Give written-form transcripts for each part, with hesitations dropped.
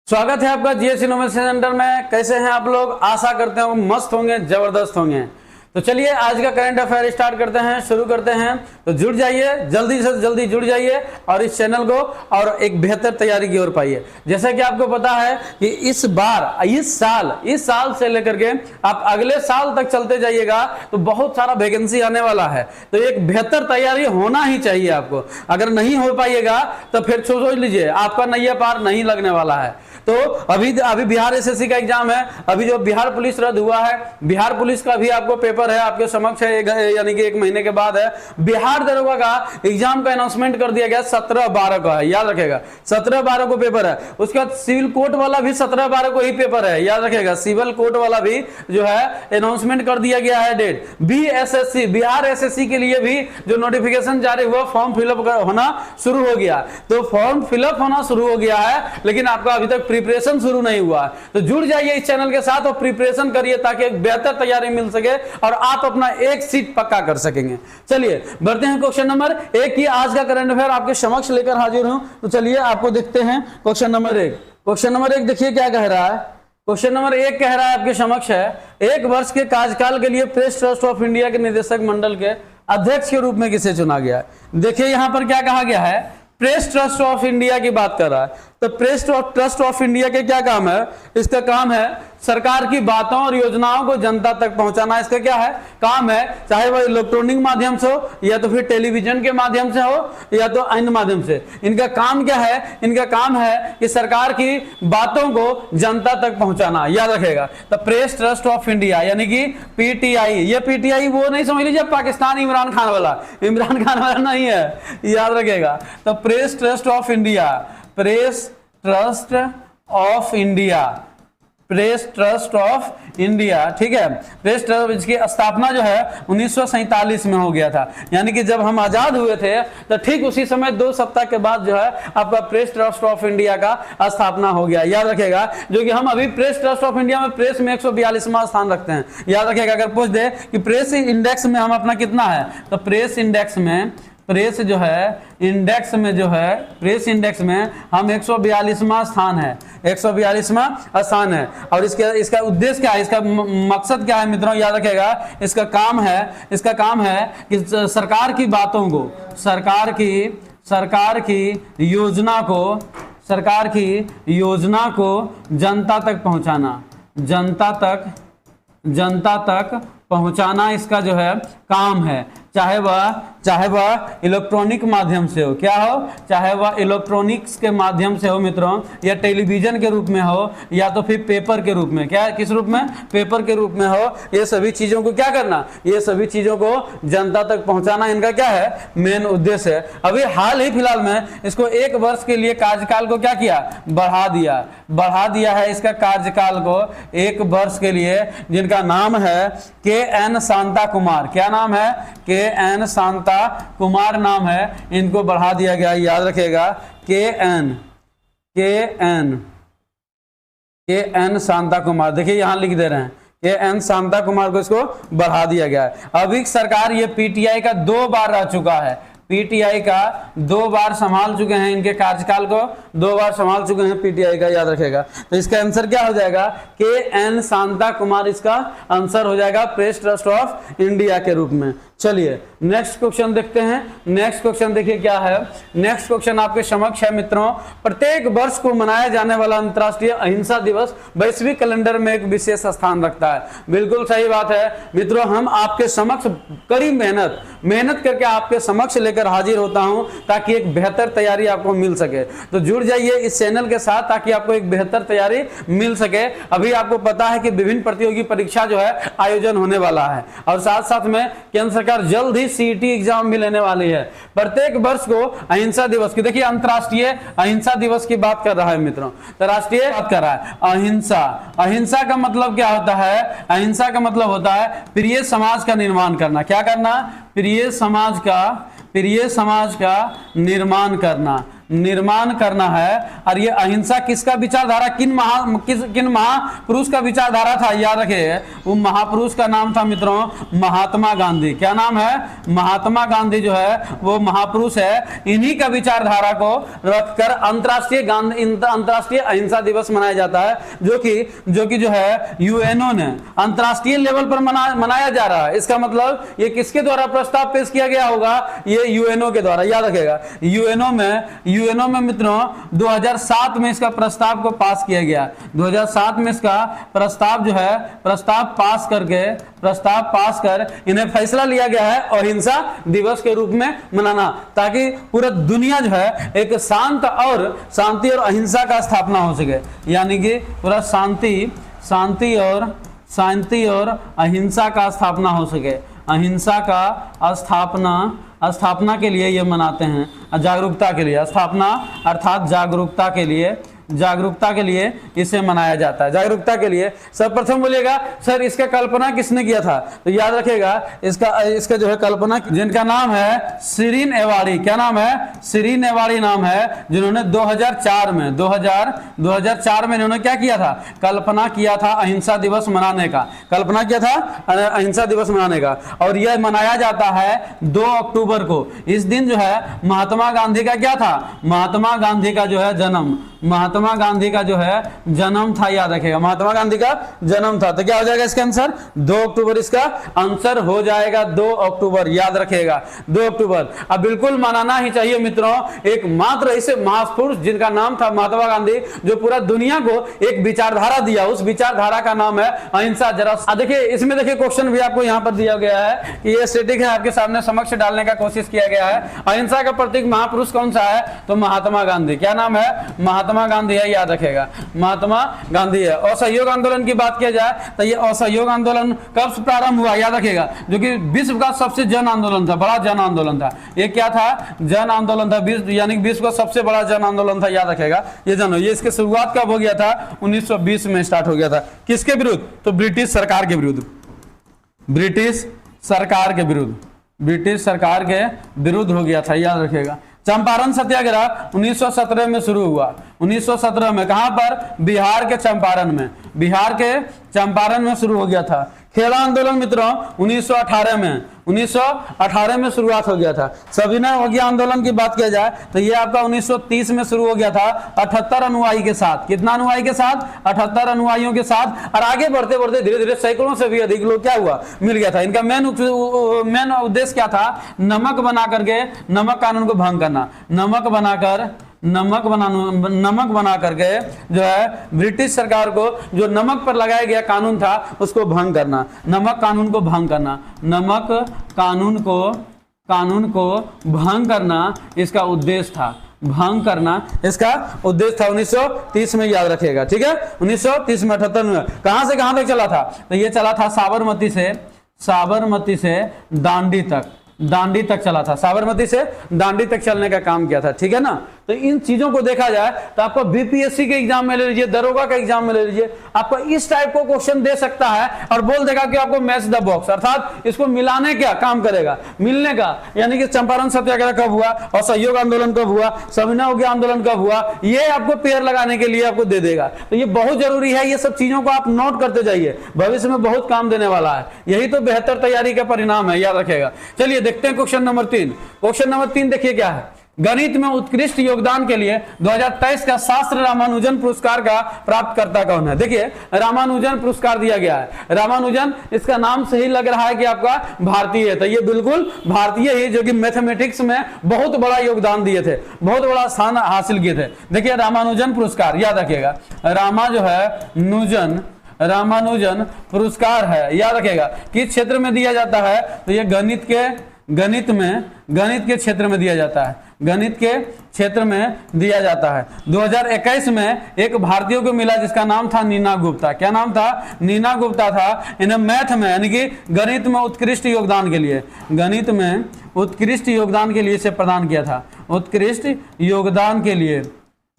स्वागत है आपका जीएस इनोवेशन सेंटर में। कैसे हैं आप लोग? आशा करते हैं मस्त होंगे, जबरदस्त होंगे। तो चलिए आज का करंट अफेयर स्टार्ट करते हैं, शुरू करते हैं। तो जुड़ जाइए, जल्दी से जल्दी जुड़ जाइए और इस चैनल को और एक बेहतर तैयारी की ओर पाइए। जैसा कि आपको पता है कि इस साल से लेकर के आप अगले साल तक चलते जाइएगा तो बहुत सारा वैकेंसी आने वाला है। तो एक बेहतर तैयारी होना ही चाहिए आपको। अगर नहीं हो पाइएगा तो फिर सोच लीजिए आपका नैया पार नहीं लगने वाला है। तो अभी बिहार एसएससी का एग्जाम है। अभी जो बिहार पुलिस रद्द हुआ है, बिहार पुलिस का भी आपको पेपर है, आपके समक्ष है, यानी कि 1 महीने के बाद है। बिहार दरोगा का एग्जाम का अनाउंसमेंट कर दिया गया 17/12 को है, याद रखेगा। 17/12 को पेपर है। उसके बाद सिविल कोर्ट वाला भी 17/12 को ही पेपर है, याद रखेगा। सिविल कोर्ट वाला भी जो है अनाउंसमेंट कर दिया गया है डेट। बीएसएससी बिहार एसएससी के लिए भी जो नोटिफिकेशन जारी हुआ, फॉर्म फिलअप होना शुरू हो गया। तो फॉर्म फिलअप होना शुरू हो गया है, लेकिन आपका अभी तक प्रिपरेशन शुरू नहीं हुआ। तो जुड़ जाइए इस चैनल के साथ और प्रिपरेशन करिए ताकि एक बेहतर तैयारी मिल सके और आप अपना एक सीट पक्का कर सकेंगे। चलिए बढ़ते हैं क्वेश्चन नंबर 1 की। आज का करंट अफेयर आपके समक्ष लेकर हाजिर हूं। तो चलिए आपको देखते हैं क्वेश्चन नंबर 1। क्वेश्चन नंबर 1 देखिए क्या कह रहा है। क्वेश्चन नंबर 1 कह रहा है आपके समक्ष है, 1 वर्ष के कार्यकाल के लिए प्रेस ट्रस्ट ऑफ इंडिया के निदेशक मंडल के अध्यक्ष के रूप में किसे चुना गया है। देखिए यहां पर क्या कहा गया है, प्रेस ट्रस्ट ऑफ इंडिया की बात कर रहा है। तो प्रेस ट्रस्ट ऑफ इंडिया के क्या काम है? इसका काम है सरकार की बातों और योजनाओं को जनता तक पहुंचाना। इसका क्या है काम है, चाहे वह इलेक्ट्रॉनिक माध्यम से हो या तो फिर टेलीविजन के माध्यम से हो या तो अन्य माध्यम से। इनका काम क्या है? इनका काम है कि सरकार की बातों को जनता तक पहुंचाना, याद रखेगा। तो प्रेस ट्रस्ट ऑफ इंडिया यानी कि पीटीआई। ये पीटीआई वो नहीं समझ लीजिए पाकिस्तान इमरान खान वाला नहीं है, याद रखेगा। तो press trust of India, press trust of India, press trust of India, ठीक है। प्रेस ट्रस्ट, इसकी स्थापना जो है 1947 में हो गया था। यानी कि जब हम आजाद हुए थे तो ठीक उसी समय 2 सप्ताह के बाद जो है आपका प्रेस ट्रस्ट ऑफ इंडिया का स्थापना हो गया, याद रखेगा। जो कि हम अभी प्रेस ट्रस्ट ऑफ इंडिया में प्रेस में 142वां स्थान रखते हैं, याद रखेगा। अगर पूछ दे कि प्रेस इंडेक्स में हम अपना कितना है, तो प्रेस इंडेक्स में, प्रेस जो है इंडेक्स में जो है, प्रेस इंडेक्स में हम 142वां स्थान है, 142वां स्थान है। और इसका उद्देश्य क्या है, इसका मकसद क्या है मित्रों, याद रखेगा। इसका काम है कि सरकार की बातों को, सरकार की योजना को जनता तक पहुंचाना, जनता तक पहुंचाना इसका जो है काम है। चाहे वह इलेक्ट्रॉनिक माध्यम से हो, क्या हो, चाहे वह इलेक्ट्रॉनिक्स के माध्यम से हो मित्रों, या टेलीविजन के रूप में हो या तो फिर पेपर के रूप में, क्या किस रूप में, पेपर के रूप में हो। ये सभी चीजों को क्या करना, ये सभी चीजों को जनता तक पहुंचाना इनका क्या है, मेन उद्देश्य है। अभी हाल ही फिलहाल में इसको 1 वर्ष के लिए कार्यकाल को क्या किया, बढ़ा दिया है। इसका कार्यकाल को 1 वर्ष के लिए, जिनका नाम है के.एन. शांता कुमार, क्या नाम है, के.एन. शांता कुमार नाम है, इनको बढ़ा दिया गया, याद रखेगा। के.एन. शांता कुमार, देखिए यहां लिख दे रहे हैं, के.एन. शांता कुमार को इसको बढ़ा दिया गया है। अभी सरकार ये पीटीआई का 2 बार रह चुका है, पीटीआई का 2 बार संभाल चुके हैं, इनके कार्यकाल को 2 बार संभाल चुके हैं पीटीआई का, याद रखेगा। तो इसका आंसर क्या हो जाएगा, के.एन. शांता कुमार इसका आंसर हो जाएगा प्रेस ट्रस्ट ऑफ इंडिया के रूप में। चलिए नेक्स्ट क्वेश्चन देखते हैं। नेक्स्ट क्वेश्चन देखिए क्या है। नेक्स्ट क्वेश्चन आपके समक्ष है मित्रों, प्रत्येक वर्ष को मनाया जाने वाला अंतर्राष्ट्रीय अहिंसा दिवस वैश्विक कैलेंडर में एक विशेष स्थान रखता है। बिल्कुल सही बात है मित्रों, हम आपके समक्ष कड़ी मेहनत करके आपके समक्ष लेकर हाजिर होता हूं ताकि एक बेहतर तैयारी आपको मिल सके। तो जुड़ जाइए इस चैनल के साथ ताकि आपको एक बेहतर तैयारी मिल सके। अभी आपको पता है कि विभिन्न प्रतियोगी परीक्षा जो है आयोजन होने वाला है और साथ साथ में केंद्र सरकार जल्द ही सीईटी एग्जाम भी लेने वाली है। प्रत्येक वर्ष को अहिंसा दिवस की, देखिए अंतर्राष्ट्रीय अहिंसा दिवस की बात कर रहा है मित्रों, तो राष्ट्रीय बात कर रहा है। अहिंसा का मतलब क्या होता है, अहिंसा का मतलब होता है प्रिय समाज का निर्माण करना। क्या करना, प्रिय समाज का निर्माण करना, निर्माण करना है। और ये अहिंसा किसका विचारधारा, किन महापुरुष का विचारधारा था, याद रखिए। वो महापुरुष का नाम था मित्रों महात्मा गांधी। क्या नाम है? महात्मा गांधी जो है वो महापुरुष है। इन्हीं का विचारधारा को रखकर अंतरराष्ट्रीय अहिंसा दिवस मनाया जाता है, जो कि जो है यूएनओ ने अंतरराष्ट्रीय लेवल पर मनाया जा रहा है। इसका मतलब ये किसके द्वारा प्रस्ताव पेश किया गया होगा? ये यूएनओ के द्वारा, याद रखेगा। यूएनओ में मित्रों 2007 में इसका प्रस्ताव को पास किया गया। 2007 में इसका प्रस्ताव जो है प्रस्ताव पास कर इन्हें फैसला लिया गया है अहिंसा दिवस के रूप में मनाना, ताकि पूरा दुनिया जो है एक शांति और अहिंसा का स्थापना हो सके। यानी कि पूरा शांति और अहिंसा का स्थापना हो सके। अहिंसा का स्थापना के लिए ये मनाते हैं। जागरूकता के लिए स्थापना अर्थात जागरूकता के लिए इसे मनाया जाता है। जागरूकता के लिए सर्वप्रथम बोलिएगा सर इसका कल्पना किसने किया था? तो याद रखिएगा इसका जो है कल्पना, जिनका नाम है शिरीन एवाड़ी। क्या नाम है? शिरीन एवाड़ी नाम है, जिन्होंने 2004 में इन्होंने क्या किया था? कल्पना किया था अहिंसा दिवस मनाने का। कल्पना किया था अहिंसा दिवस मनाने का, और यह मनाया जाता है 2 अक्टूबर को। इस दिन जो है महात्मा गांधी का क्या था? महात्मा गांधी का जो है जन्म था, याद रखेगा। महात्मा गांधी का जन्म था, तो क्या हो जाएगा इसका आंसर? 2 अक्टूबर इसका आंसर हो जाएगा। 2 अक्टूबर याद रखेगा, 2 अक्टूबर। अब बिल्कुल मनाना ही चाहिए मित्रों। एकमात्र ऐसे महापुरुष जिनका नाम था महात्मा गांधी, जो पूरा दुनिया को एक विचारधारा दिया, उस विचारधारा का नाम है अहिंसा। जरा देखिए, इसमें देखिए क्वेश्चन भी आपको यहाँ पर दिया गया है कि ये स्टैटिक है, आपके सामने समक्ष डालने का कोशिश किया गया है। अहिंसा का प्रतीक महापुरुष कौन सा है? तो महात्मा गांधी। क्या नाम है? महात्मा गांधी है, याद रखेगा, महात्मा गांधी है। असहयोग आंदोलन की बात किया जाए तो ये असहयोग आंदोलन कब प्रारंभ हुआ? याद रखेगा, जो कि विश्व का सबसे जन आंदोलन था, बड़ा जन आंदोलन था। ये क्या था? जन आंदोलन था, यानी विश्व का सबसे बड़ा जन आंदोलन था, याद रखेगा। ये इसकी शुरुआत कब हो गया था? 1920 में स्टार्ट हो गया था। किसके विरुद्ध? तो ब्रिटिश सरकार के विरुद्ध हो गया था, याद रखेगा। चंपारण सत्याग्रह 1917 में शुरू हुआ। 1917 में कहां पर? बिहार के चंपारण में शुरू हो गया था। खेड़ा आंदोलन मित्रों 1918 में शुरुआत हो गया था। सविनय अवज्ञा आंदोलन की बात किया जाए तो ये आपका 1930 में शुरू हो गया था, 78 अनुयायी के साथ। कितना अनुयायी के साथ? 78 अनुयायियों के साथ। और आगे बढ़ते बढ़ते धीरे धीरे सैकड़ों से भी अधिक लोग क्या हुआ? मिल गया था। इनका मेन उद्देश्य क्या था? नमक कानून को भंग करना। नमक बना करके जो है ब्रिटिश सरकार को जो नमक पर लगाया गया कानून था उसको भंग करना। नमक कानून को भंग करना इसका उद्देश्य था। 1930 में, याद रखिएगा, ठीक है। 1930 में 78 में कहां से कहां तक चला था? तो ये चला था साबरमती से दांडी तक चला था। साबरमती से दांडी तक चलने का काम किया था, ठीक है ना। तो इन चीजों को देखा जाए तो आपको बीपीएससी के एग्जाम में ले लीजिए, दरोगा का एग्जाम में ले लीजिए, आपको इस टाइप को क्वेश्चन दे सकता है और बोल देगा कि आपको मैच द बॉक्स, अर्थात इसको मिलाने का काम करेगा, मिलने का। यानी कि चंपारण सत्याग्रह कब हुआ, असहयोग आंदोलन कब हुआ, सविनय अवज्ञा आंदोलन कब हुआ, ये आपको पेयर लगाने के लिए आपको दे देगा। तो ये बहुत जरूरी है, ये सब चीजों को आप नोट करते जाइए, भविष्य में बहुत काम देने वाला है। यही तो बेहतर तैयारी का परिणाम है, याद रखेगा। चलिए देखते हैं क्वेश्चन नंबर 3। क्वेश्चन नंबर 3 देखिए क्या है। गणित में उत्कृष्ट योगदान के लिए 2023 का शास्त्र रामानुजन पुरस्कार का प्राप्तकर्ता कौन है? देखिए रामानुजन पुरस्कार दिया गया है। रामानुजन, इसका नाम से ही लग रहा है कि आपका भारतीय है, तो ये बिल्कुल भारतीय ही, जो कि मैथमेटिक्स में बहुत बड़ा योगदान दिए थे, बहुत बड़ा स्थान हासिल किए थे। देखिए रामानुजन पुरस्कार, याद रखिएगा, रामानुजन पुरस्कार है, याद रखेगा। किस क्षेत्र में दिया जाता है? तो ये गणित के क्षेत्र में दिया जाता है, गणित के क्षेत्र में दिया जाता है। 2021 में एक भारतीय को मिला जिसका नाम था नीना गुप्ता। क्या नाम था? नीना गुप्ता था। इन्हें मैथ में यानी कि गणित में उत्कृष्ट योगदान के लिए इसे प्रदान किया था। उत्कृष्ट योगदान के लिए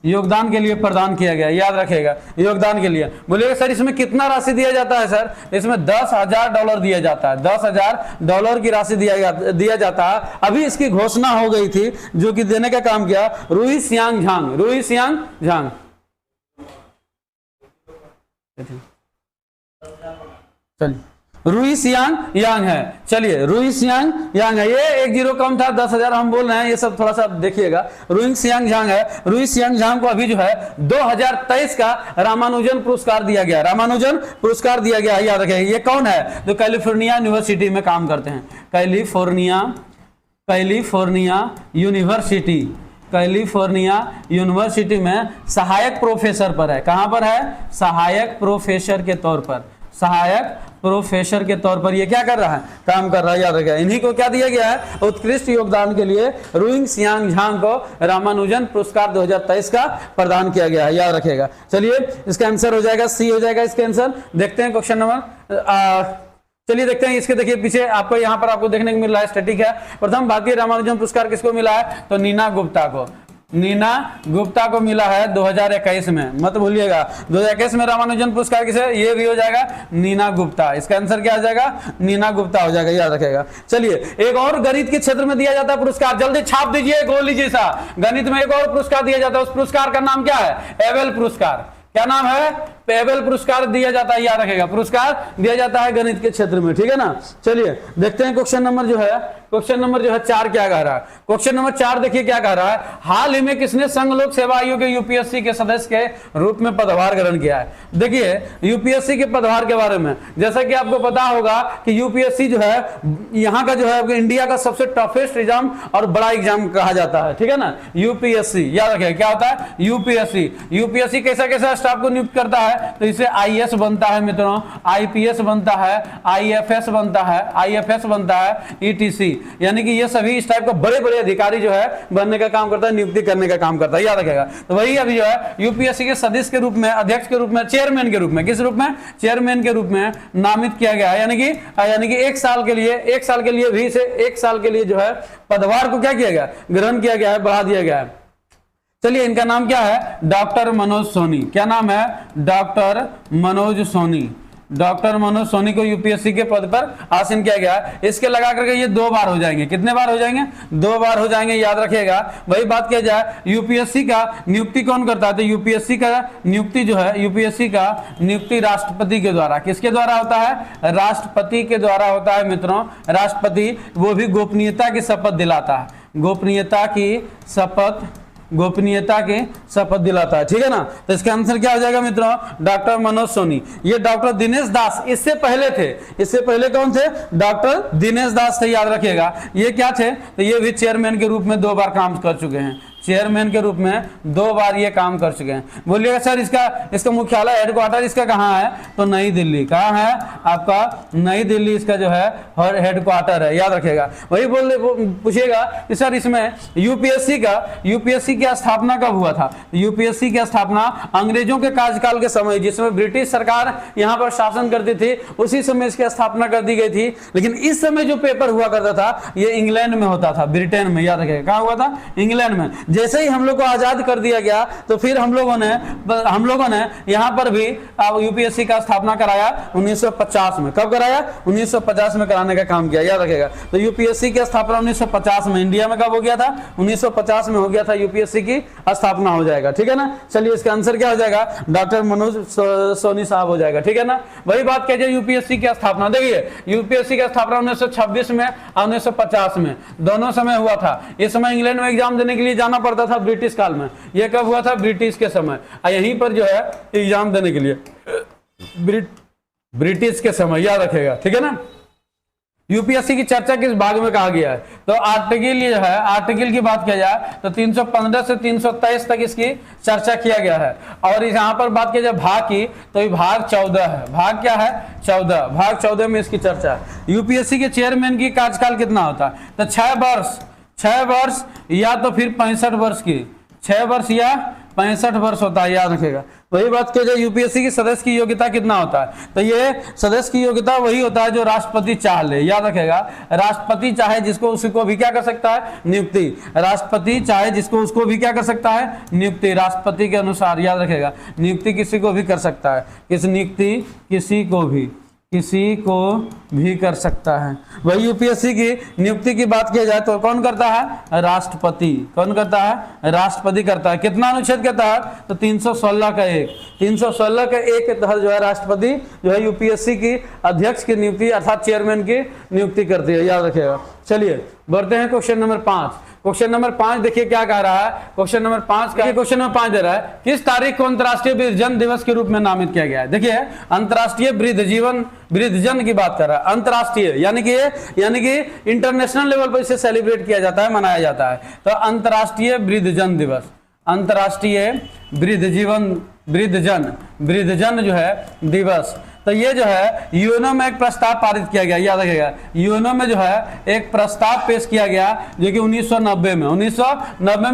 योगदान के लिए प्रदान किया गया, याद रखेगा, योगदान के लिए। बोलिएगा सर इसमें कितना राशि दिया जाता है? सर इसमें $10,000 दिया जाता है, $10,000 की राशि दिया जाता है। अभी इसकी घोषणा हो गई थी, जो कि देने का काम किया रुई सियांग झांग। चलिए रुई सियांग यांग है, चलिए रुई सियांग यांग है, ये 1 0 कम था, 10,000 हम बोल रहे हैं, ये सब थोड़ा सा देखिएगा। रुई सियांग झांग है, रुई सियांग झांग को अभी जो है 2023 का रामानुजन पुरस्कार दिया गया, रामानुजन पुरस्कार दिया गया, याद रखें। ये कौन है? जो कैलिफोर्निया यूनिवर्सिटी में काम करते हैं, कैलिफोर्निया यूनिवर्सिटी में सहायक प्रोफेसर पर है। कहां पर है? सहायक प्रोफेसर के तौर पर, सहायक प्रोफेसर के तौर पर ये क्या कर रहा है? काम कर रहा है, याद रखेगा। इन्हीं को क्या दिया गया है? उत्कृष्ट योगदान के लिए रुई सियांग झांग को रामानुजन पुरस्कार 2023 का प्रदान किया गया है, याद रखेगा। चलिए इसका आंसर हो जाएगा सी, हो जाएगा इसका आंसर। देखते हैं क्वेश्चन नंबर, चलिए देखते हैं इसके। देखिए पीछे आपको यहाँ पर आपको देखने को मिल रहा है, स्टैटिक है। प्रथम भारतीय रामानुजन पुरस्कार किसको मिला है? तो नीना गुप्ता को मिला है 2021 में, मत भूलिएगा। 2021 में रामानुजन पुरस्कार किसे? ये भी हो जाएगा नीना गुप्ता। इसका आंसर क्या हो जाएगा? नीना गुप्ता हो जाएगा, याद रखेगा। चलिए एक और गणित के क्षेत्र में दिया जाता है पुरस्कार, जल्दी छाप दीजिए, गोल लीजिए सा। गणित में एक और पुरस्कार दिया जाता है, उस पुरस्कार का नाम क्या है? एबेल पुरस्कार। क्या नाम है? एबेल पुरस्कार दिया जाता है, याद रखेगा। पुरस्कार दिया जाता है गणित के क्षेत्र में, ठीक है ना। चलिए देखते हैं क्वेश्चन नंबर जो है 4 क्या कह रहा है। क्वेश्चन नंबर 4 देखिए क्या कह रहा है। हाल ही में किसने संघ लोक सेवा आयोग के यूपीएससी के सदस्य के रूप में पदभार ग्रहण किया है? देखिए यूपीएससी के पदभार के बारे में, जैसा कि आपको पता होगा कि यूपीएससी जो है यहाँ का जो है इंडिया का सबसे टफेस्ट एग्जाम और बड़ा एग्जाम कहा जाता है, ठीक है ना। यूपीएससी, याद रखेगा क्या होता है? यूपीएससी कैसा कैसा स्टाफ को नियुक्त करता है? तो इसे आईएएस बनता है मित्रों, आईपीएस बनता है, आईएफएस बनता है, ईटीसी, यानी कि ये सभी इस टाइप का बड़े बड़े अधिकारी जो है बनने का काम करता है, नियुक्ति करने का काम करता है, याद रखेगा। तो वही अभी जो है यूपीएससी के सदस्य के रूप में, अध्यक्ष के रूप में, चेयरमैन के रूप में, किस रूप में? चेयरमैन के रूप में नामित किया गया है। यानी कि 1 साल के लिए भी से 1 साल के लिए जो है पदभार को क्या किया गया? ग्रहण किया गया है, बढ़ा दिया गया है। चलिए इनका नाम क्या है? डॉक्टर मनोज सोनी। क्या नाम है? डॉक्टर मनोज सोनी को यूपीएससी के पद पर आसीन किया गया। इसके लगा करके ये 2 बार हो जाएंगे। कितने बार हो जाएंगे? 2 बार हो जाएंगे, याद रखिएगा। वही बात किया जाए, यूपीएससी का नियुक्ति कौन करता है? तो यूपीएससी का नियुक्ति जो है, यूपीएससी का नियुक्ति राष्ट्रपति के द्वारा, किसके द्वारा होता है? राष्ट्रपति के द्वारा होता है मित्रों। राष्ट्रपति वो भी गोपनीयता की शपथ दिलाता है, गोपनीयता की शपथ दिलाता है, ठीक है ना। तो इसका आंसर क्या हो जाएगा मित्रों? डॉक्टर मनोज सोनी। ये डॉक्टर दिनेश दास इससे पहले थे। इससे पहले कौन थे? डॉक्टर दिनेश दास थे, याद रखिएगा। ये क्या थे? तो ये भी चेयरमैन के रूप में 2 बार काम कर चुके हैं, चेयरमैन के रूप में 2 बार ये काम कर चुके हैं। बोलिएगा सर इसका मुख्यालय, हेडक्वार्टर इसका कहाँ है? तो नई दिल्ली। कहाँ है आपका? नई दिल्ली इसका जो है हेडक्वार्टर है, याद रखेगा। वही पूछिएगा कि सर इसमें यूपीएससी की स्थापना कब हुआ था? यूपीएससी की स्थापना अंग्रेजों के कार्यकाल के समय, जिसमें ब्रिटिश सरकार यहाँ पर शासन करती थी, उसी समय इसकी स्थापना कर दी गई थी। लेकिन इस समय जो पेपर हुआ करता था ये इंग्लैंड में होता था, ब्रिटेन में, याद रखेगा। कहाँ हुआ था? इंग्लैंड में। जैसे ही हम लोग को आजाद कर दिया गया तो फिर हम लोगों ने यहाँ पर भी यूपीएससी का स्थापना कराया 1950 में। कब कराया? 1950 में कराने का काम किया, याद रखेगा। तो यूपीएससी की स्थापना 1950 में, इंडिया में कब हो गया था? 1950 में हो गया था, यूपीएससी की स्थापना हो जाएगा, ठीक है ना। चलिए इसका आंसर क्या हो जाएगा? डॉक्टर मनोज सोनी साहब हो जाएगा, ठीक है ना। वही बात कीजिए यूपीएससी की स्थापना, देखिए यूपीएससी की स्थापना 1926 में और 1950 में दोनों समय हुआ था। इस समय इंग्लैंड में एग्जाम देने के लिए जाना पड़ता था ब्रिटिश काल में। यह कब हुआ था? ब्रिटिश के समय। यहीं पर जो है एग्जाम देने के लिए ब्रिटिश के समय, याद रखेगा, ठीक है ना। यूपीएससी की चर्चा किस भाग में कहा गया है? तो आर्टिकल जो है, आर्टिकल की बात किया जाए तो 315 से 323 तक इसकी चर्चा किया गया है। और यहाँ पर बात किया जाए भाग की, तो ये भाग 14 है। भाग क्या है? 14। भाग 14 में इसकी चर्चा है। यूपीएससी के चेयरमैन की कार्यकाल कितना होता है? तो 6 वर्ष या तो फिर 65 वर्ष की, 6 वर्ष या 65 वर्ष होता है, याद रखेगा। वही बात की जाए यूपीएससी की सदस्य की योग्यता कितना होता है, तो ये सदस्य की योग्यता वही होता है जो राष्ट्रपति चाह ले, याद रखेगा। राष्ट्रपति चाहे जिसको उसको भी क्या कर सकता है, नियुक्ति। राष्ट्रपति चाहे जिसको उसको भी क्या कर सकता है, नियुक्ति। राष्ट्रपति के अनुसार, याद रखेगा, नियुक्ति किसी को भी कर सकता है। नियुक्ति किसी को भी कर सकता है। वही यूपीएससी की नियुक्ति की बात की जाए तो कौन करता है, राष्ट्रपति। कौन करता है, राष्ट्रपति करता है। कितना अनुच्छेद के तहत, तो 316 का 1, 316 के 1 के तहत जो है राष्ट्रपति जो है यूपीएससी की अध्यक्ष की नियुक्ति अर्थात चेयरमैन की नियुक्ति करती है, याद रखेगा। चलिए बढ़ते हैं क्वेश्चन नंबर 5। क्वेश्चन नंबर 5 देखिए क्या कह रहा है। क्वेश्चन नंबर 5 दे रहा है, किस तारीख को अंतर्राष्ट्रीय वृद्धजन दिवस के रूप में नामित किया गया है। देखिए अंतर्राष्ट्रीय वृद्धजन की बात कर रहा है। अंतर्राष्ट्रीय यानी कि इंटरनेशनल लेवल पर इसे सेलिब्रेट किया जाता है, मनाया जाता है। तो अंतर्राष्ट्रीय वृद्धजन दिवस, अंतर्राष्ट्रीय वृद्धजन जो है दिवस, तो ये जो है यूएनओ में एक प्रस्ताव पारित किया गया, याद रखिएगा। यूएनओ में जो है एक प्रस्ताव पेश किया गया जो कि 1990 में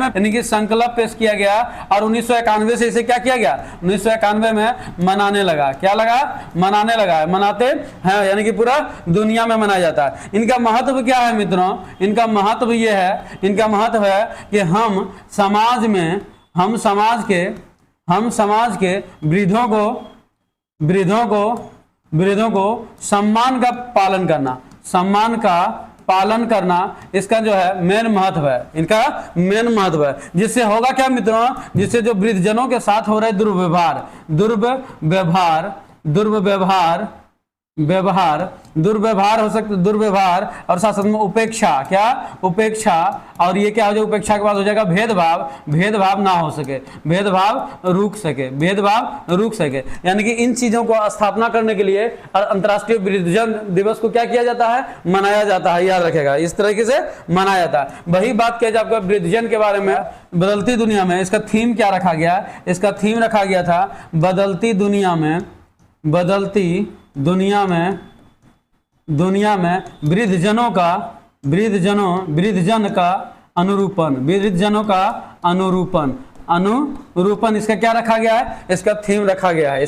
यानी कि संकल्प पेश किया गया और 1991 से इसे क्या किया गया, 1991 में मनाने लगा। क्या लगा, मनाने लगा, मनाते हैं यानी कि पूरा दुनिया में मनाया जाता है। इनका महत्व क्या है मित्रों, इनका महत्व ये है, इनका महत्व है कि हम समाज के वृद्धों को सम्मान का पालन करना इसका जो है मेन महत्व है, इनका मेन महत्व है। जिससे होगा क्या मित्रों, जिससे जो वृद्धजनों के साथ हो रहे दुर्व्यवहार हो सकता, दुर्व्यवहार और साथ साथ में उपेक्षा और ये क्या हो जाए, उपेक्षा के बाद हो जाएगा भेदभाव ना हो सके, भेदभाव रुक सके। यानी कि इन चीजों को स्थापना करने के लिए अंतर्राष्ट्रीय वृद्धजन दिवस को क्या किया जाता है, मनाया जाता है, याद रखेगा। इस तरीके से मनाया जाता है। वही बात किया जाए आपका वृद्धजन के बारे में। बदलती दुनिया में इसका थीम क्या रखा गया, इसका थीम रखा गया था बदलती दुनिया में वृद्धजनों का अनुरूपण इसका क्या रखा गया है, इसका थीम रखा गया है,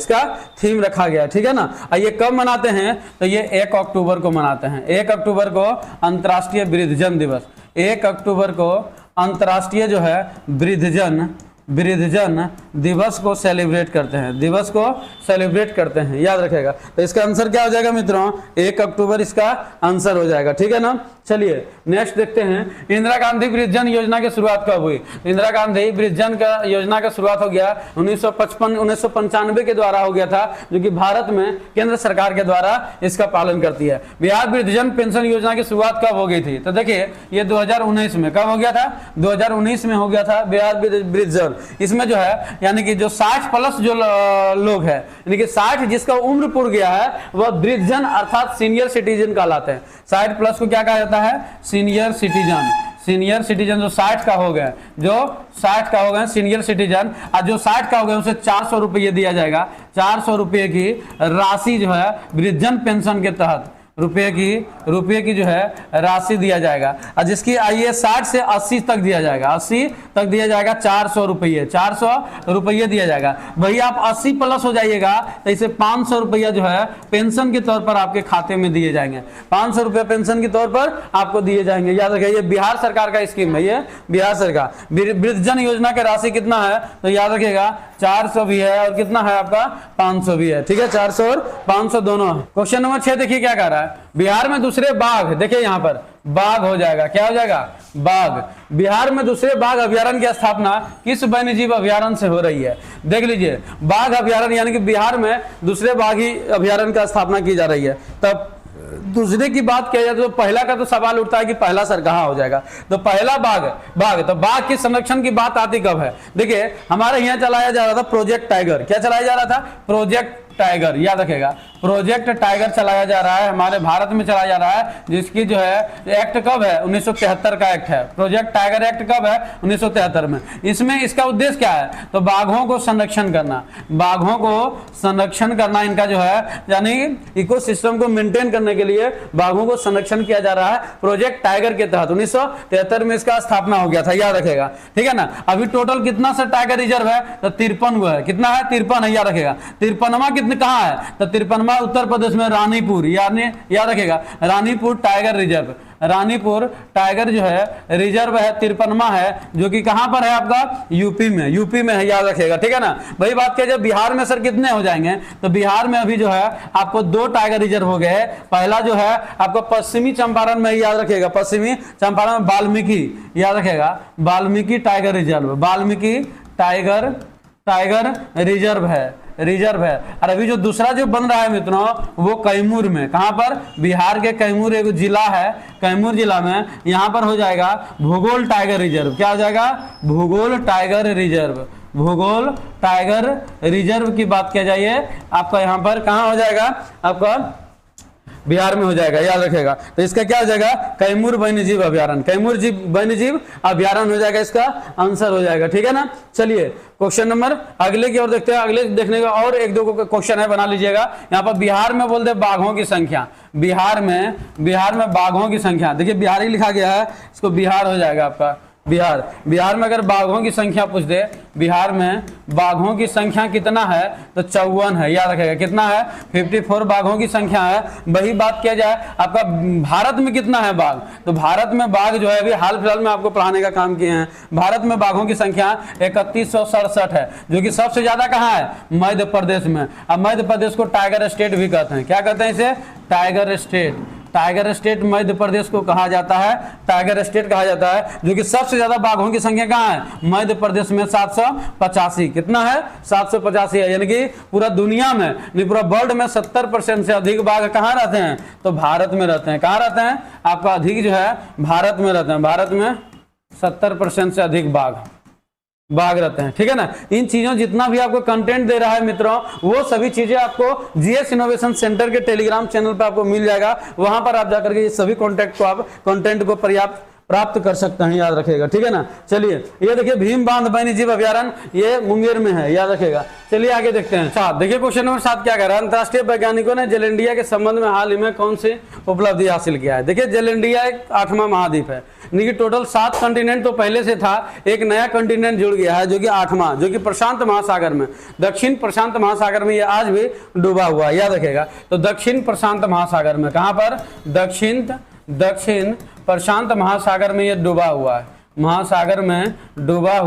ठीक है ना। ये कब मनाते हैं, तो ये 1 अक्टूबर को मनाते हैं। 1 अक्टूबर को अंतर्राष्ट्रीय वृद्धजन दिवस, 1 अक्टूबर को अंतर्राष्ट्रीय जो है वृद्धजन दिवस को सेलिब्रेट करते हैं, याद रखेगा। तो इसका आंसर क्या हो जाएगा मित्रों, 1 अक्टूबर इसका आंसर हो जाएगा, ठीक है ना। चलिए नेक्स्ट देखते हैं, इंदिरा गांधी वृद्धजन योजना की शुरुआत कब हुई। इंदिरा गांधी वृद्धजन का योजना का शुरुआत हो गया 1995 के द्वारा हो गया था, जो कि भारत में केंद्र सरकार के द्वारा इसका पालन करती है। बिहार वृद्धजन पेंशन योजना की शुरुआत कब हो गई थी, तो देखिए ये 2019 में कब हो गया था, 2019 में हो गया था बिहार वृद्धजन। इसमें जो है यानी कि जो 60 प्लस जो लोग हैं, यानी कि 60 जिसका उम्र पूर्ण गया है वह वृद्धजन अर्थात सीनियर सिटीजन कहलाते हैं। 60 प्लस को क्या कहा जाता है, सीनियर सिटीजन जो 60 का हो गए, सीनियर सिटीजन, और जो 60 का हो गए उसे 400 रुपये दिया जाएगा। 400 रुपये की राशि जो है वृद्धजन पेंशन के तहत रुपये की जो है राशि दिया जाएगा। और जिसकी आयु 60 से 80 तक दिया जाएगा, 80 तक दिया जाएगा 400 रुपये दिया जाएगा। वही आप 80 प्लस हो जाइएगा तो इसे 500 रुपया जो है पेंशन के तौर पर आपके खाते में दिए जाएंगे। 500 रुपया पेंशन के तौर पर आपको दिए जाएंगे, याद रखिए। ये बिहार सरकार का स्कीम है, ये बिहार सरकार वृद्धजन योजना की राशि कितना है, तो याद रखिएगा 400 भी है और कितना है आपका 500 भी है, ठीक है। 400 और 500 दोनों है। क्वेश्चन नंबर 6 देखिए क्या कह रहा है, बिहार में दूसरे बाघ, देखिए यहाँ पर बाघ हो जाएगा, क्या हो जाएगा, बाघ। बिहार में दूसरे बाघ अभ्यारण्य की स्थापना किस वन्यजीव अभ्यारण्य से हो रही है, देख लीजिए। बाघ अभ्यारण्य यानी कि बिहार में दूसरे बाघी अभ्यारण्य का स्थापना की जा रही है। तब दूसरे की बात किया जाए तो पहला का तो सवाल उठता है कि पहला सर कहाँ हो जाएगा, तो पहला बाघ तो बाघ के संरक्षण की बात आती कब है, देखिए हमारे यहाँ चलाया जा रहा था प्रोजेक्ट टाइगर। क्या चलाया जा रहा था, प्रोजेक्ट टाइगर, याद रखेगा प्रोजेक्ट टाइगर चलाया जा रहा है, हमारे भारत में चलाया जा रहा है, जिसकी जो है एक्ट कब है 1973 का एक्ट है। प्रोजेक्ट टाइगर एक्ट कब है 1973 में। इसमें इसका उद्देश्य क्या है, तो बाघों को संरक्षण करना, बाघों को संरक्षण करना इनका जो है, यानी इकोसिस्टम को मेंटेन करने के लिए बाघों को संरक्षण किया जा रहा है प्रोजेक्ट टाइगर के तहत। 1973 में इसका स्थापना हो गया था, याद रखेगा, ठीक है ना। अभी टोटल कितना सा टाइगर रिजर्व है, तो 53 गो है। कितना है 53 है, याद रखेगा। 53वां कितने कहाँ है, तो 53वां उत्तर प्रदेश में रानीपुर, याद रखेगा Ranipur tiger reserve, Ranipur tiger जो है रिजर्व है 53वां है, जो कि कहां पर है आपका यूपी में, यूपी में है, याद रखेगा, ठीक है ना। वही बात किया, जब बिहार में सर कितने हो जाएंगे, तो बिहार में अभी जो है आपको 2 टाइगर रिजर्व हो गए। पहला जो है आपको पश्चिमी चंपारण में, याद रखेगा पश्चिमी चंपारण में वाल्मीकि, याद रखेगा Valmiki tiger reserve, Valmiki tiger reserve है। और अभी जो दूसरा जो बन रहा है मित्रों, वो कैमूर में, कहां पर, बिहार के कैमूर एक जिला है, कैमूर जिला में यहां पर हो जाएगा भूगोल टाइगर रिजर्व। क्या हो जाएगा, भूगोल टाइगर रिजर्व, भूगोल टाइगर रिजर्व की बात किया जाइए, आपका यहां पर कहां हो जाएगा, आपका बिहार में हो जाएगा, याद रखेगा। तो इसका क्या हो जाएगा, कैमूर वन्यजीव अभ्यारण्य, कैमूर वन्यजीव अभ्यारण्य हो जाएगा, इसका आंसर हो जाएगा, ठीक है ना। चलिए क्वेश्चन नंबर अगले की ओर देखते हैं। अगले देखने का और 1-2 क्वेश्चन है, बना लीजिएगा। यहाँ पर बिहार में बोलते हैं बाघों की संख्या, बिहार में बाघों की संख्या, देखिए बिहार ही लिखा गया है, इसको बिहार हो जाएगा आपका, बिहार में अगर बाघों की संख्या पूछ दे, बिहार में बाघों की संख्या कितना है, तो 54 है, याद रखेगा। कितना है, 54 बाघों की संख्या है। वही बात किया जाए आपका भारत में कितना है बाघ, तो भारत में बाघ जो है, अभी हाल फिलहाल में आपको पढ़ाने का काम किए हैं, भारत में बाघों की संख्या 3167 है, जो कि सबसे ज्यादा कहाँ है, मध्य प्रदेश में। अब मध्य प्रदेश को टाइगर स्टेट भी कहते हैं, क्या कहते हैं इसे, tiger state, tiger state Madhya Pradesh को कहा जाता है, टाइगर स्टेट कहा जाता है, जो कि सबसे ज्यादा बाघों की संख्या कहाँ है, मध्य प्रदेश में 785। कितना है, 785 है, यानी कि पूरा दुनिया में नहीं, पूरा वर्ल्ड में 70% से अधिक बाघ कहाँ रहते हैं, तो भारत में रहते हैं। कहाँ रहते हैं, आपका अधिक जो है भारत में रहते हैं, भारत में 70% से अधिक बाघ रहते हैं, ठीक है ना। इन चीजों जितना भी आपको कंटेंट दे रहा है मित्रों, वो सभी चीजें आपको जीएस इनोवेशन सेंटर के टेलीग्राम चैनल पे आपको मिल जाएगा। वहां पर आप जाकर के ये सभी कंटेंट को प्राप्त कर सकते हैं, याद रखेगा, ठीक है ना। चलिए ये देखिए भीम बांध वन्यजीव अभ्यारण्य, ये मुंगेर में है, याद रखेगा। चलिए आगे देखते हैं। 7 देखिए क्वेश्चन नंबर 7 क्या कह रहा है, अंतर्राष्ट्रीय वैज्ञानिकों ने जेलैंडिया के संबंध में हाल ही में कौन सी उपलब्धि हासिल किया है। देखिए जेलैंडिया एक 8वां महाद्वीप है, यानी कि टोटल 7 कंटिनेंट तो पहले से था, एक नया कंटिनेंट जुड़ गया है जो कि 8वां, जो कि प्रशांत महासागर में, दक्षिण प्रशांत महासागर में ये आज भी डूबा हुआ है, याद रखेगा। तो दक्षिण प्रशांत महासागर में, कहां पर, दक्षिण प्रशांत महासागर में ये डूबा हुआ है, महासागर में डूबा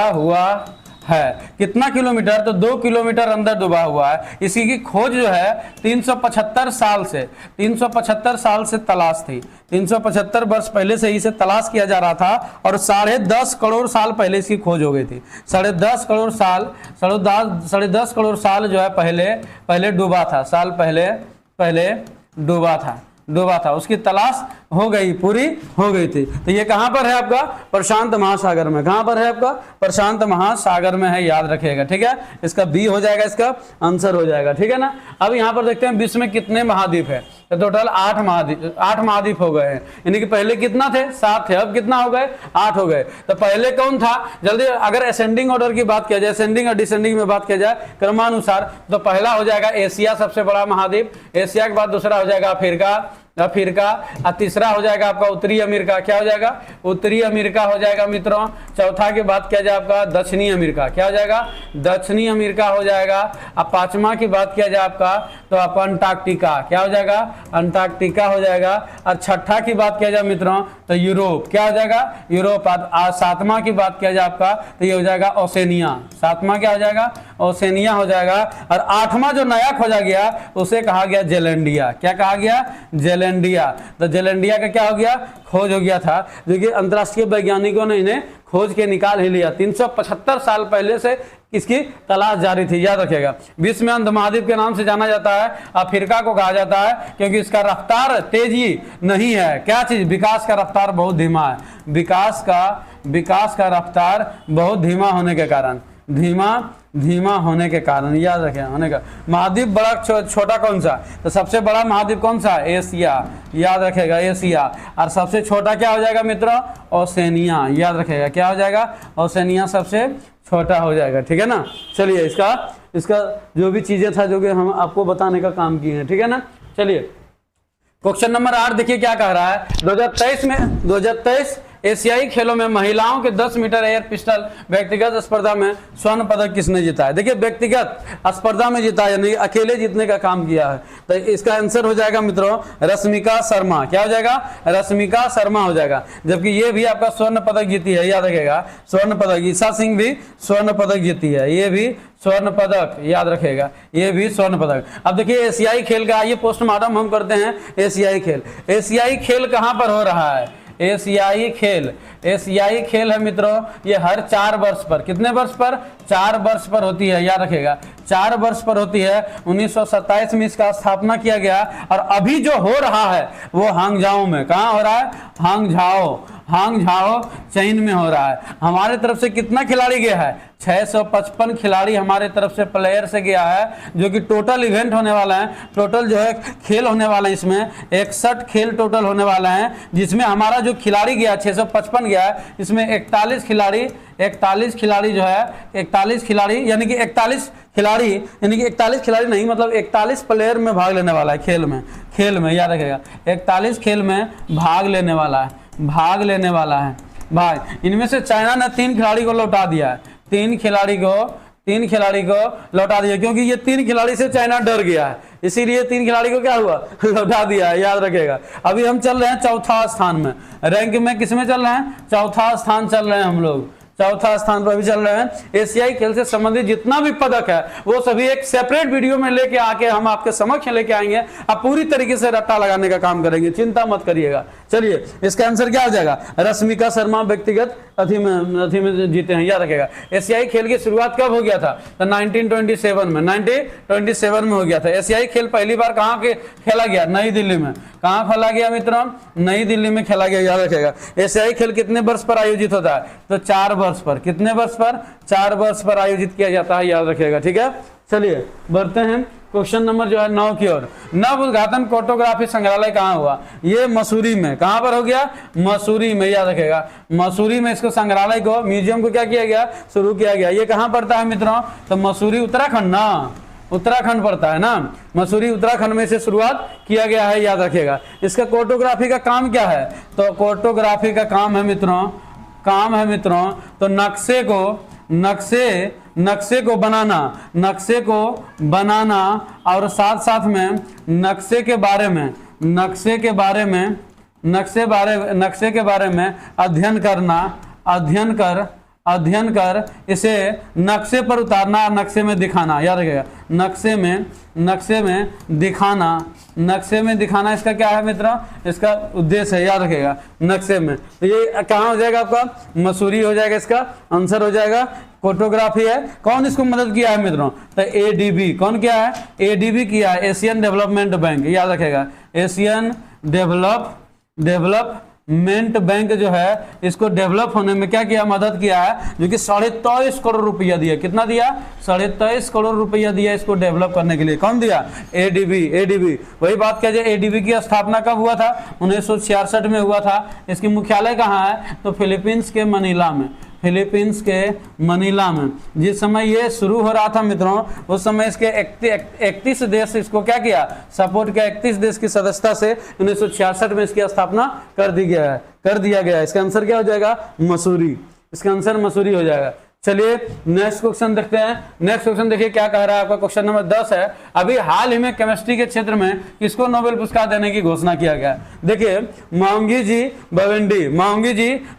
हुआ है। कितना किलोमीटर, तो 2 किलोमीटर अंदर डूबा हुआ है। इसी की खोज जो है 375 साल से तलाश थी, 375 वर्ष पहले से इसे तलाश किया जा रहा था, और 10.5 करोड़ साल पहले इसकी खोज हो गई थी। 10.5 करोड़ साल जो है पहले डूबा था, पहले डूबा था, उसकी तलाश हो गई, पूरी हो गई थी। तो ये कहां पर है आपका, प्रशांत महासागर में, कहां पर है आपका, प्रशांत महासागर में है, याद रखिएगा, ठीक है। इसका बी हो जाएगा, इसका आंसर हो जाएगा, ठीक है ना। अब यहां पर देखते हैं विश्व में कितने महाद्वीप है, तो टोटल 8 महाद्वीप हो गए हैं, यानी कि पहले कितना थे, 7 थे, अब कितना हो गए, 8 हो गए। तो पहले कौन था, जल्दी अगर असेंडिंग ऑर्डर की बात किया जाए, असेंडिंग और डिसेंडिंग में बात किया जाए क्रमानुसार, तो पहला हो जाएगा एशिया, सबसे बड़ा महाद्वीप, एशिया के बाद दूसरा हो जाएगा अफ्रीका, और तीसरा हो जाएगा आपका उत्तरी अमेरिका, क्या हो जाएगा, उत्तरी अमेरिका हो जाएगा मित्रों। चौथा की बात किया जाए आपका दक्षिणी अमेरिका, क्या हो जाएगा, दक्षिणी अमेरिका हो जाएगा। अब 5वां की बात किया जाए आपका, तो आपका अंटार्कटिका, क्या हो जाएगा, अंटार्कटिका हो जाएगा। और 6ठा की बात किया जाए मित्रों, तो यूरोप, क्या हो जाएगा, यूरोप। 7वां की बात किया जाए आपका, तो ये हो जाएगा ओसेनिया, 7वां क्या हो जाएगा, ओसेनिया हो जाएगा। और 8वां जो नया खोजा गया उसे कहा गया जेलैंडिया, क्या कहा गया, जेलैंडिया। तो जेलैंडिया का क्या हो गया, खोज हो गया था, जो कि अंतर्राष्ट्रीय वैज्ञानिकों ने इन्हें खोज के निकाल ही लिया। 375 साल पहले से इसकी तलाश जारी थी, याद रखिएगा। विश्व में अंध महाद्वीप के नाम से जाना जाता है, अफ्रीका को कहा जाता है, क्योंकि इसका रफ्तार तेजी नहीं है, क्या चीज, विकास का रफ्तार बहुत धीमा है, विकास का रफ्तार बहुत धीमा होने के कारण, धीमा धीमा होने के कारण, याद रखें होने का। महाद्वीप बड़ा छोटा कौन सा, तो सबसे बड़ा महाद्वीप कौन सा, एशिया, याद रखेगा एशिया। और सबसे छोटा क्या हो जाएगा मित्रों, ओसेनिया, याद रखेगा क्या हो जाएगा, ओसेनिया सबसे छोटा हो जाएगा, ठीक है ना। चलिए इसका जो भी चीजें था जो कि हम आपको बताने का काम किए हैं, ठीक है ना। चलिए क्वेश्चन नंबर 8 देखिए क्या कह रहा है। 2023 एशियाई खेलों में महिलाओं के 10 मीटर एयर पिस्टल व्यक्तिगत स्पर्धा में स्वर्ण पदक किसने जीता है। देखिए व्यक्तिगत स्पर्धा में जीता है, यानी अकेले जीतने का काम किया है। तो इसका आंसर हो जाएगा मित्रों रश्मिका शर्मा, क्या हो जाएगा, रश्मिका शर्मा हो जाएगा। जबकि ये भी आपका स्वर्ण पदक जीती है, याद रखेगा स्वर्ण पदक। ईशा सिंह भी स्वर्ण पदक जीती है, ये भी स्वर्ण पदक, याद रखेगा ये भी स्वर्ण पदक। अब देखिए एशियाई खेल का आइए पोस्टमार्टम हम करते हैं। एशियाई खेल कहां पर हो रहा है, एशियाई खेल है मित्रों ये हर 4 वर्ष पर, कितने वर्ष पर, 4 वर्ष पर होती है, याद रखेगा 4 वर्ष पर होती है। 1927 में इसका स्थापना किया गया और अभी जो हो रहा है वो हांगझाओ में, कहाँ हो रहा है, हांगझाओ चीन में हो रहा है। हमारे तरफ से कितना खिलाड़ी गया है, 655 खिलाड़ी हमारे तरफ से प्लेयर से गया है, जो कि टोटल इवेंट होने वाला है, टोटल जो है खेल होने वाला है, इसमें 61 खेल टोटल होने वाला है, जिसमें हमारा जो खिलाड़ी गया 655 गया है, इसमें 41 खिलाड़ी जो है 41 खिलाड़ी यानी कि 41 खिलाड़ी नहीं, मतलब 41 प्लेयर में भाग लेने वाला है खेल में, याद रखेगा 41 खेल में भाग लेने वाला है भाई। इनमें से चाइना ने 3 खिलाड़ी को लौटा दिया है, 3 खिलाड़ी को लौटा दिया, क्योंकि ये 3 खिलाड़ी से चाइना डर गया है, इसीलिए 3 खिलाड़ी को क्या हुआ, लौटा दिया है, याद रखेगा। अभी हम चल रहे हैं 4था स्थान में, रैंक में किसमें चल रहे हैं, 4था स्थान चल रहे हैं हम लोग, 4था स्थान पर भी चल रहे हैं। एशियाई खेल से संबंधित जितना भी पदक है वो सभी एक सेपरेट वीडियो में लेके आके हम आपके समक्ष लेके आएंगे, आप पूरी तरीके से रट्टा लगाने का काम करेंगे, चिंता मत करिएगा। चलिए इसका आंसर क्या हो जाएगा, रश्मिका शर्मा व्यक्तिगत अथी में जीते हैं, याद रखेगा। एशियाई खेल की शुरुआत कब हो गया था, तो 1927 में हो गया था। एशियाई खेल पहली बार कहाँ के खेला गया, नई दिल्ली में। कहाँ खेला गया मित्रों, नई दिल्ली में खेला गया, याद रखेगा। एशियाई खेल कितने वर्ष पर आयोजित होता है, तो 4 वर्ष पर, कितने वर्ष पर, 4 वर्ष पर आयोजित किया जाता है, याद रखेगा, ठीक है। चलिए बढ़ते हैं क्वेश्चन नंबर जो है 9 की ओर। नव उद्घाटन फोटोग्राफी संग्रहालय कहाँ हुआ, ये मसूरी में, कहाँ पर हो गया, मसूरी में, याद रखेगा मसूरी में। इसको संग्रहालय को, म्यूजियम को क्या किया गया, शुरू किया गया। ये कहाँ पड़ता है मित्रों, तो मसूरी उत्तराखंड ना, उत्तराखंड पड़ता है ना, मसूरी उत्तराखंड में से शुरुआत किया गया है, याद रखेगा। इसका फोटोग्राफी का काम क्या है, तो फोटोग्राफी का काम है मित्रों तो नक्शे को बनाना और साथ में नक्शे के बारे में अध्ययन कर इसे नक्शे पर उतारना, नक्शे में दिखाना, याद रखिएगा नक्शे में दिखाना इसका क्या है मित्रों, इसका उद्देश्य है, याद रखेगा नक्शे में। तो ये कहाँ हो जाएगा आपका, मसूरी हो जाएगा, इसका आंसर हो जाएगा फोटोग्राफी है। कौन इसको मदद किया है मित्रों, तो एडीबी, कौन किया है, एडीबी किया है, एशियन डेवलपमेंट बैंक, याद रखेगा एशियन डेवलपमेंट बैंक जो है इसको डेवलप होने में क्या किया, मदद किया है, जो कि 23.5 करोड़ रुपया दिया। कितना दिया, 23.5 करोड़ रुपया दिया इसको डेवलप करने के लिए। कौन दिया, एडीबी। वही बात क्या जाए, एडीबी की स्थापना कब हुआ था, 1966 में हुआ था। इसकी मुख्यालय कहाँ है, तो फिलीपींस के मनीला में। जिस समय ये शुरू हो रहा था मित्रों, उस समय इसके 31 देश इसको क्या किया, सपोर्ट किया। 31 देश की सदस्यता से 1966 में इसकी स्थापना कर दिया गया। इसका आंसर क्या हो जाएगा, मसूरी। इसका आंसर मसूरी हो जाएगा। चलिए नेक्स्ट क्वेश्चन देखते हैं। नेक्स्ट क्वेश्चन देखिए क्या कह रहा है आपका, क्वेश्चन नंबर 10 है। अभी हाल ही में केमिस्ट्री के क्षेत्र में किसको नोबेल पुरस्कार देने की घोषणा किया गया। देखिए Moungi G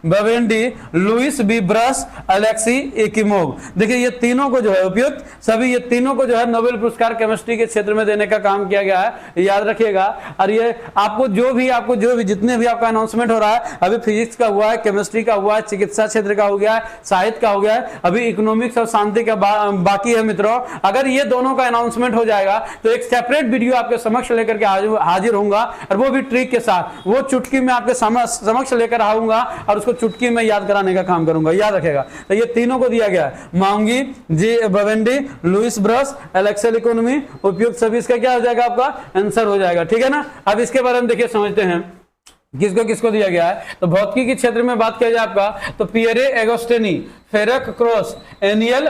Bawendi, Louis B Brus, Alexei Ekimov. देखिए ये तीनों को जो है उपयुक्त सभी, ये तीनों को जो है नोबेल पुरस्कार केमिस्ट्री के क्षेत्र में देने का काम किया गया है, याद रखिएगा। और ये आपको जो भी जितने भी आपका अनाउंसमेंट हो रहा है, अभी फिजिक्स का हुआ है, केमिस्ट्री का हुआ है, चिकित्सा क्षेत्र का हो गया है, साहित्य का हो गया है, अभी इकोनॉमिक्स और शांति का बाकी है मित्रों। अगर ये दोनों का अनाउंसमेंट हो जाएगा तो एक सेपरेट वीडियो आपके समक्ष लेकर के हाजिर होऊंगा, और वो भी ट्रिक के साथ, वो चुटकी में आपके समक्ष लेकर आऊंगा और उसको चुटकी में याद कराने का काम करूंगा, याद रखेगा। तो ये तीनों को दिया गया है, मांगी, जी बवेंडी, लुइस ब्रश, एलेक्सेल इकोनॉमी, उपयुक्त सभी, इसका क्या हो जाएगा, आपका आंसर हो जाएगा, ठीक है ना। अब इसके बारे में देखिए, समझते हैं किसको किसको दिया गया है। तो भौतिकी के क्षेत्र में बात किया जाए आपका, तो पियरे एगोस्टेनी, फेरक क्रॉस, एनियल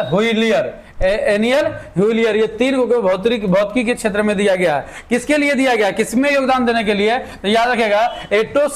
हुइलियर, ये तीन को भौतिकी के क्षेत्र में दिया गया है। किसके लिए दिया गया, किसमें योगदान देने के लिए, तो याद रखेगा एटो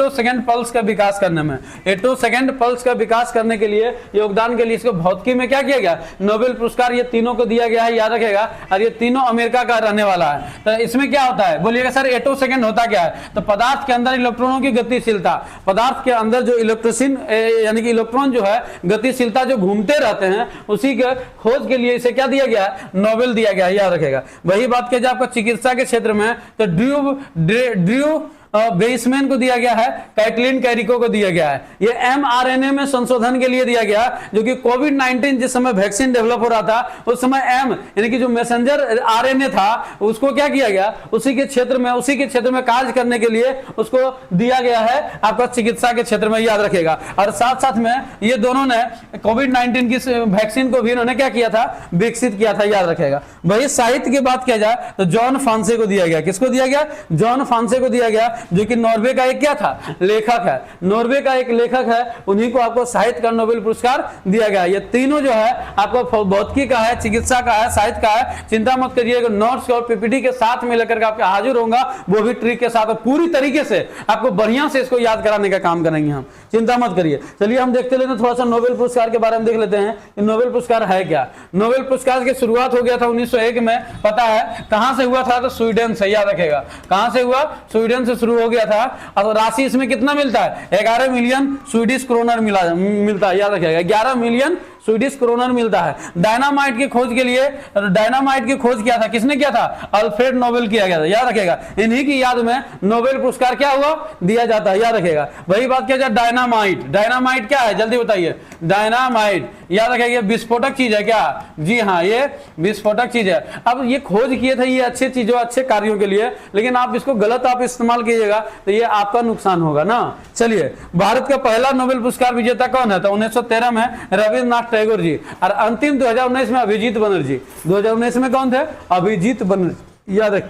सेकंड पल्स का विकास करने में, एटो सेकंड पल्स का विकास करने के लिए योगदान के लिए इसको भौतिकी में क्या किया गया, नोबेल पुरस्कार ये तीनों को दिया गया है, याद रखेगा। और ये तीनों अमेरिका का रहने वाला है। तो इसमें क्या होता है, बोलिएगा सर एटो सेकंड होता क्या है, तो पदार्थ के अंदर इलेक्ट्रॉनों की गतिशीलता, पदार्थ के अंदर जो इलेक्ट्रोसिन यानी कि इलेक्ट्रॉन जो है गतिशीलता जो घूमते रहते हैं, उसी के खोज के लिए इसे क्या दिया गया, नोबेल दिया गया, याद रखेगा। वही बात किया जाए आपका चिकित्सा के क्षेत्र में, तो ड्रू बेसमैन को दिया गया है, कैटलिन कैरिको को दिया गया है। ये mRNA में संशोधन के लिए दिया गया, जो कि कोविड-19 जिस समय वैक्सीन डेवलप हो रहा था, उस समय यानी कि जो मैसेंजर RNA था उसको क्या किया गया, उसी के क्षेत्र में कार्य करने के लिए उसको दिया गया है आपका चिकित्सा के क्षेत्र में, याद रखेगा। और साथ साथ में ये दोनों ने कोविड-19 की वैक्सीन को भी इन्होंने क्या किया था, विकसित किया था, याद रखेगा। वही साहित्य की बात किया जाए तो जॉन फांसे को दिया गया, किसको दिया गया, जॉन फांसे को दिया गया, जो कि नॉर्वे का एक क्या था, लेखक है, नॉर्वे का एक लेखक है, उन्हीं को आपको साहित्य का नोबेल पुरस्कार दिया गया। ये तीनों जो है आपको भौतिकी का है, चिकित्सा का है, साहित्य का है, चिंता मत करिएगा, नोट्स और पीपीटी के साथ में लेकर के आपके हाजिर होगा, वो भी ट्रिक के साथ, पूरी तरीके से आपको बढ़िया से इसको याद कराने का काम करेंगे हम, चिंता मत करिए। चलिए हम देखते लेते थोड़ा सा नोबेल पुरस्कार के बारे में देख लेते हैं कि नोबेल पुरस्कार है क्या। नोबेल पुरस्कार की शुरुआत हो गया था 1901 में, पता है कहां से हुआ था, तो स्वीडन से, याद रखेगा। कहां से हुआ, स्वीडन से शुरू हो गया था। और राशि इसमें कितना मिलता है, 11 मिलियन स्वीडिश क्रोनर मिलता है, याद रखेगा, 11 मिलियन स्वीडिश क्रोनर मिलता है। डायनामाइट की खोज के लिए, डायनामाइट की खोज किया था, किसने किया था, अल्फ्रेड नोबेल किया गया था, याद रखेगा। इन्हीं की याद में नोबेल पुरस्कार क्या हुआ, दिया जाता है, याद रखेगा। वही बात किया जाए डायनामाइट क्या है, जल्दी बताइए। डायनामाइट याद रखेगा, विस्फोटक चीज है क्या, जी हाँ, ये विस्फोटक चीज है। अब ये खोज किए थे ये अच्छे चीजों, अच्छे कार्यों के लिए, लेकिन आप इसको गलत आप इस्तेमाल कीजिएगा तो ये आपका नुकसान होगा ना। चलिए, भारत का पहला नोबेल पुरस्कार विजेता कौन है, तो 1913 में रविन्द्रनाथ टैगोर जी, और अंतिम 2019 में अभिजीत बनर्जी। 2019 में कौन थे, अभिजीत बनर्जी, याद रख,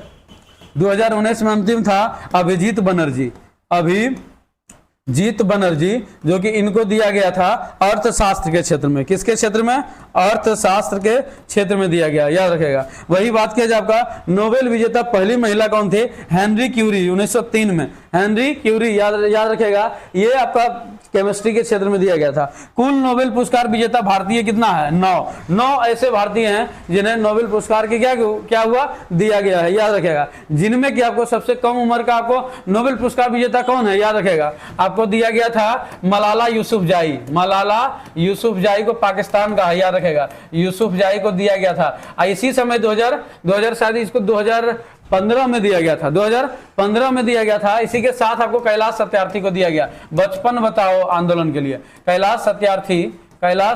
2019 में अंतिम था अभिजीत बनर्जी, अभिजीत बनर्जी, जो कि इनको दिया गया था अर्थशास्त्र के क्षेत्र में, किसके क्षेत्र में, अर्थशास्त्र के क्षेत्र में दिया गया, याद रखेगा। वही बात किया जाए आपका नोबेल विजेता पहली महिला कौन थी, हेनरी क्यूरी, 1903 में, हेनरी क्यूरी, याद रखेगा। ये आपका केमिस्ट्री के क्षेत्र में दिया गया था। कुल नोबेल पुरस्कार विजेता भारतीय कितना है, 9 ऐसे भारतीय हैं जिन्हें नोबेल पुरस्कार की क्या हुआ, दिया गया है, याद रखेगा। जिनमें कि आपको सबसे कम उम्र का आपको नोबेल पुरस्कार विजेता कौन है, याद रखेगा, आपको दिया गया था मलाला यूसुफजाई। मलाला यूसुफजाई को पाकिस्तान का है, याद रखेगा, यूसुफजाई को दिया गया था। इसी समय 2000 शायद इसको 2015 में दिया गया था, 2015 में दिया गया था। इसी के साथ आपको कैलाश सत्यार्थी को दिया गया, बचपन बताओ आंदोलन के लिए, कैलाश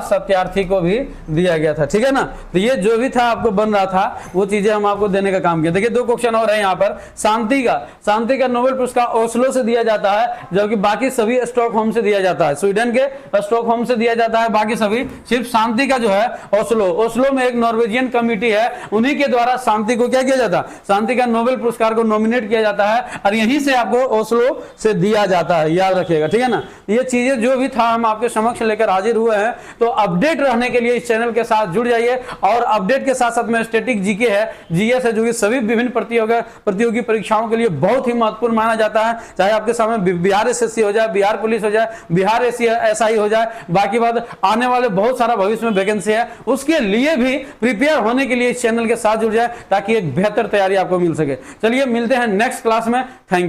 सत्यार्थी को भी दिया गया था, ठीक है ना। तो ये जो भी था आपको बन रहा था वो चीजें हम आपको देने का काम किया। देखिए 2 क्वेश्चन और है यहाँ पर। शांति का नोबेल पुरस्कार ओस्लो से दिया जाता है, जबकि बाकी सभी स्टॉकहोम से दिया जाता है, स्वीडन के स्टॉकहोम से दिया जाता है, बाकी सभी सिर्फ शांति का जो है ओस्लो में एक नॉर्वेजियन कमिटी है, उन्हीं के द्वारा शांति को क्या किया जाता है, शांति का नोबेल पुरस्कार को नॉमिनेट किया जाता है, और यहीं से आपको ओस्लो से दिया जाता है, याद रखिएगा, ठीक है ना। ये चीजें जो भी था हम आपके समक्ष लेकर हाजिर हुए हैं। तो अपडेट रहने के लिए इस चैनल के साथ जुड़ जाइए, और अपडेट के साथ साथ में स्टैटिक जीके है, जीएस है, जो कि सभी विभिन्न प्रतियोगी परीक्षाओं के लिए बहुत ही महत्वपूर्ण माना जाता है। चाहे आपके सामने बिहार एसएससी हो जाए, बिहार पुलिस हो जाए, बिहार एसआई हो जाए, बाकी बात आने वाले बहुत सारा भविष्य में वैकेंसी है, उसके लिए भी प्रिपेयर होने के लिए इस चैनल के साथ जुड़ जाए, ताकि एक बेहतर तैयारी आपको मिल सके। चलिए मिलते हैं नेक्स्ट क्लास में, थैंक यू।